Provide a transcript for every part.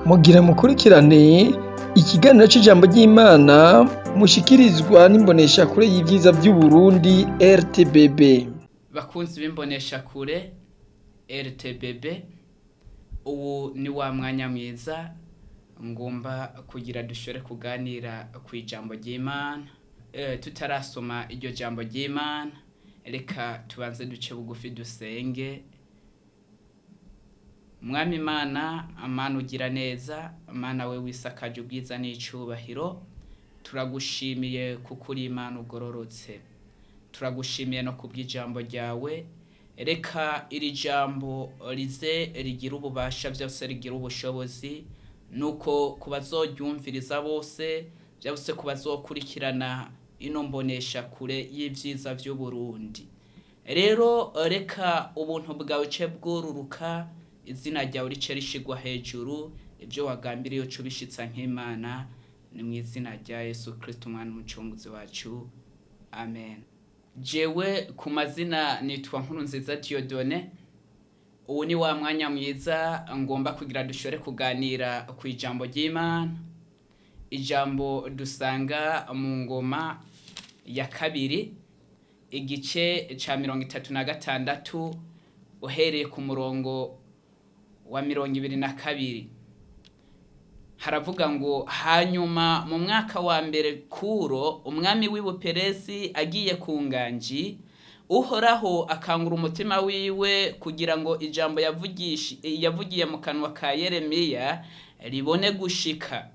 Mugira mukurikirane ikiganiro c'ijambo ry'Imana mushikirizwa n'imboneshakure y'ivyiza vy'Uburundi RTBB. Bakunzi b'imboneshakure RTBB, ubu ni wa mwanya mwiza ngomba kugira dushore kuganira kw'ijambo ry'Imana. Tutarasoma iryo jambo ry'Imana, reka tubanze duce bugufi dusenge. Mwami Imana, Mana ugira neza, Mana we wisakaje ubwiza n'icubahiro, turagushimiye kuko uri Imana ugororotse. Turagushimiye no kubw'ijambo ryawe, reka iri jambo rize rigira ububasha vyose, rigira ubushobozi, nuko kubazoryumviriza bose, vyose kubazokurikirana ino mboneshakure y'ivyiza vy'Uburundi. Rero reka ubuntu bwawe ce bwururuka, izina ryawe rice rishigwa hejuru, ivyo wagambiriye uco bishitsa nk'Imana, ni mw'izina rya Yesu Kristo umwana umucunguzi wacu, amen. Jewe ku mazina nitwa Nkurunziza Dieudonné. Ubu ni wa mwanya mwiza ngomba kugira dushore kuganira kw'ijambo ry'Imana. Ijambo dusanga mu ngoma ya kabiri, igice ca 36 uhereye ku murongo wa 22. Haravuga ngo, hanyuma mu mwaka wa mbere Kuro umwami w'i Buperesi agiye ku nganji, Uhoraho akangura umutima wiwe kugira ngo ijambo yavugiye mu kanwa ka Yeremiya ribone gushika.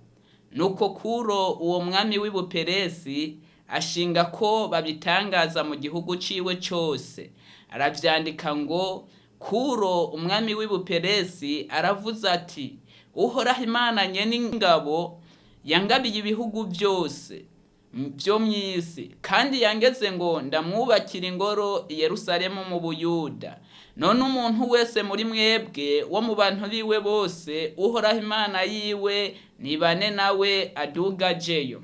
Nuko Kuro uwo mwami w'i Buperesi ashinga ko babitangaza mu gihugu ciwe cose. Aravyandika ngo, Kuro umwami w'i Buperesi aravuze ati, Uhoraho Imana nyene ingabo yangabiye ibihugu byose vyo mw'isi, kandi yangeze ngo ndamwubakira ingoro i Yerusalemu mu Buyuda. None umuntu wese muri mwebwe wo mu bantu biwe bose, Uhoraho Imana yiwe nibane nawe adugajeyo.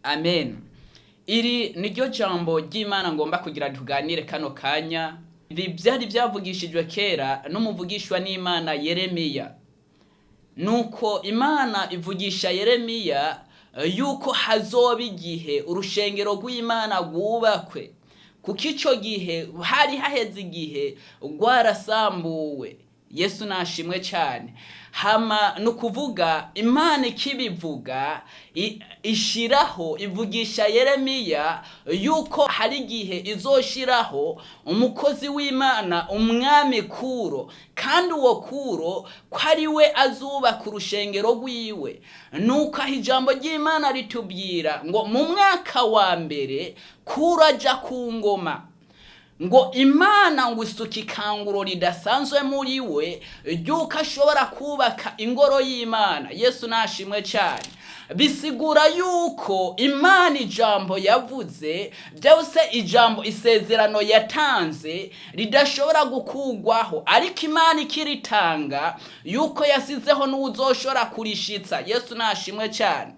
Amen. Iri niryo jambo ry'Imana ngomba kugira tuganire kano kanya. Ibi vyari vyavugishijwe kera n'umuvugishwa n'Imana Yeremiya. Nuko Imana ivugisha Yeremiya yuko hazoba igihe urushengero rw'Imana rwubakwe, kuko ico gihe hari haheze igihe rwarasambuwe. Yesu nashimwe cyane. Hama nukuvuga Imana ikibivuga ishiraho, ivugisha Yeremiya yuko hari igihe izoshiraho umukozi w'Imana umwami Kuro, kandi uwo Kuro ko ari we azubaka urushengero rwiwe. Nuko ijambo ry'Imana ritubwira ngo mu mwaka wa mbere Kuro aja ku ngoma, ngo Imana ngo isuka ikanguro ridasanzwe muri we ryuko ashobora kubaka ingoro y'Imana. Yesu nashimwe cyane. Bisigura yuko Imana ijambo yavuze byose, ijambo isezerano yatanze ridashobora gukugwaho, ariko Imana ikiritanga yuko yasizeho n'uzoshobora kurishitsa. Yesu nashimwe cyane.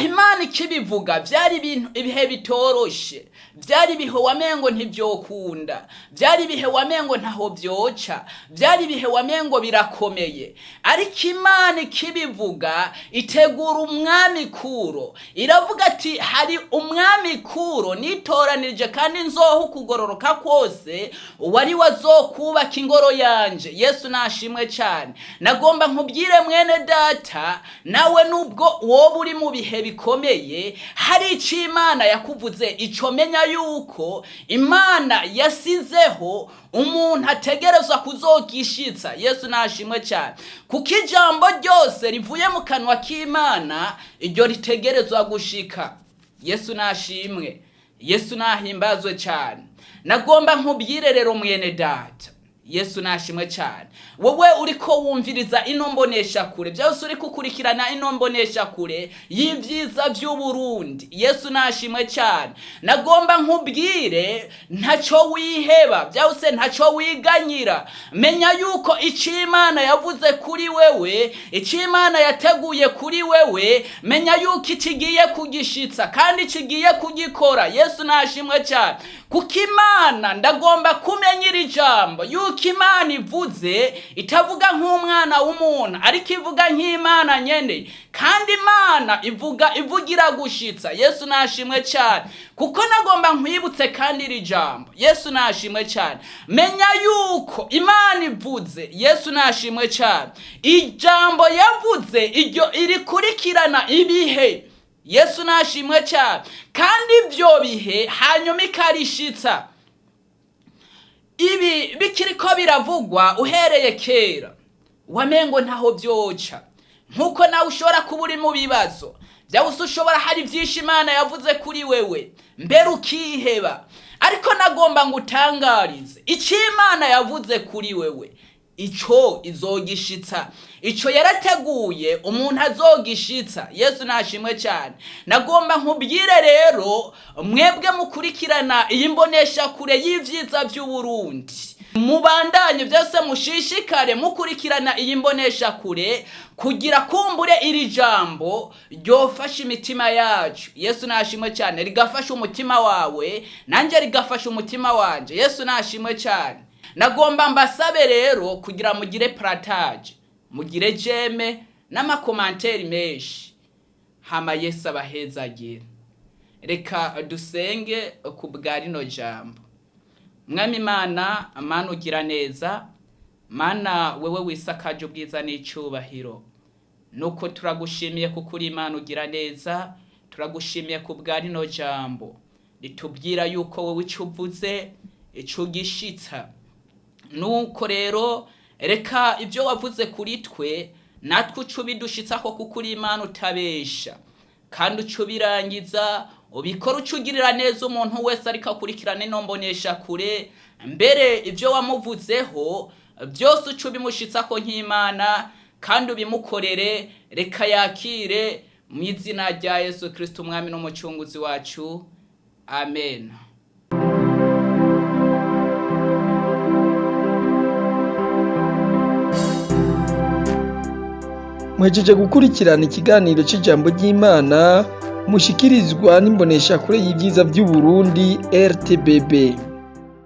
Imana ikibivuga byari ibintu ibihe bitoroshe, byari ibihe wamengo ntivyokunda, byari ibihe wamengo ntaho vyoca, byari ibihe wamengo birakomeye, ariko Imana ikibivuga itegura umwami Kuro. Iravuga ati, hari umwami Kuro nitoranirije kandi nzoha ukugororoka kwose, wari wazokubaka ingoro yanje. Yesu nashimwe cyane. Nagomba nkubwire mwene data, nawe nubwo wowe uri mu bihe bikomeye, hari ico Imana yakuvuze, ico menya yuko Imana yasizeho umuntu ategerezwa kuzogishitsa. Yesu nashimwe cyane. Kuko ijambo ryose rivuye mu kanwa k'Imana iryo ritegerezwa gushika. Yesu nashimwe. Yesu nahimbazwe cyane. Nagomba nkubwire rero mwene data, Yesu nashimwe cyane. Wowe uriko wumviriza ino mboneshakure, byose uri kukurikirana ino mboneshakure y'ivyiza vy'Uburundi. Yesu nashimwe cyane. Nagomba nkubwire, ntaco wiheba, byose ntaco wiganyira. Menya yuko ico Imana yavuze kuri wewe, ico Imana yateguye kuri wewe, menya yuko ikigiye kugishitsa kandi kigiye kugikora. Yesu nashimwe cyane. kuko Imana ndagomba kumenya iri jambo yuko Imana ivuze itavuga nk'umwana w'umuntu ariko ivuga nk'Imana nyene, kandi Imana ivugira gushitsa. Yesu nashimwe cyane, kuko nagomba nkwibutse kandi iri jambo. Yesu nashimwe cyane, menya yuko Imana ivuze. Yesu nashimwe cyane, ijambo yavuze iryo irikurikirana ibihe. Yesu nashimwe cyane, kandi ibyo bihe hanyuma ikarishitsa. Ibi bikiriko biravugwa uhereye kera wamengo ntaho byoca, nkuko nawe ushobora kuba uri mu bibazo byawe, ushobora hari byinshi Imana yavuze kuri wewe mbere ukiheba, ariko nagomba ngutangarize icyo Imana yavuze kuri wewe ico izogishitsa, ico yarateguye umuntu azogishitsa. Yesu nashimwe cyane. Nagomba nkubwire rero mwebwe mukurikirana iyi mbonesha kure y'ivyiza by'Uburundi, mubandanye byose mushishikare mukurikirana iyi mbonesha kure kugira kumbure iri jambo ryofasha imitima yacu. Yesu nashimwe cyane, rigafasha umutima wawe nanje rigafasha umutima wanje. Yesu nashimwe cyane. Nagomba mbasabe rero kugira mugire partage, mugire jeme n'amakomanteri menshi, hama Yesu abahezagire. Reka dusenge ku bwa rino jambo. Mwami Imana, Mana ugira neza, Mana wewe wisakaje ubwiza n'icyubahiro, nuko turagushimiye kuko uri Imana ugira neza. Turagushimiye ku bwa rino jambo ritubwira yuko wowe icyo uvuze icyo gishitsa. Nuko rero reka ibyo wavuze kuri twe natwe uco bidushitsaho kuko uri Imana utabesha, kandi uco birangiza ubikora ucugirira neza umuntu wese ariko akurikirana ino mbonesha kure. Mbere ibyo wamuvuzeho byose uco bimushitsaho nk'Imana, kandi ubimukorere. Reka yakire mu izina rya Yesu Kristo umwami n'umucunguzi wacu, amen. Mwejeje gukurikirana ikiganiro c'ijambo ry'Imana mushikirizwa n'imbonesha kure y'ivyiza by'Uburundi RTBB.